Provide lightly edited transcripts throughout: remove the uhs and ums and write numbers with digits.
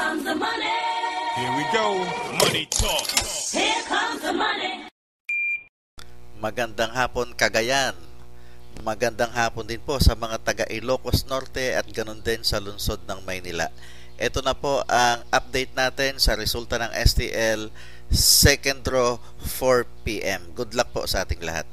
comes the money. Here we go. Money talk. Here comes the money. Magandang hapon, Cagayan. Magandang hapon din po sa mga taga Ilocos Norte at ganun din sa lungsod ng Maynila. Ito na po ang update natin sa resulta ng STL second draw 4 PM. Good luck po sa ating lahat.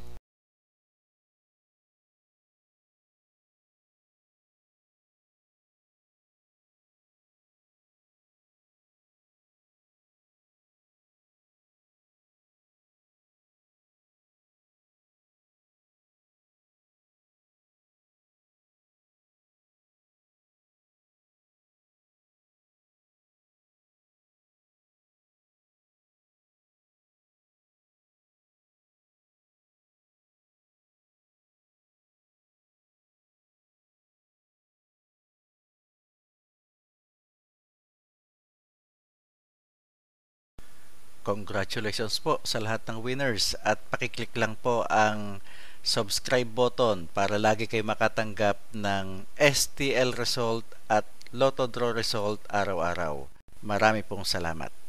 Congratulations po sa lahat ng winners at pakiclick lang po ang subscribe button para lagi kayo makatanggap ng STL result at Lotto Draw result araw-araw. Marami pong salamat.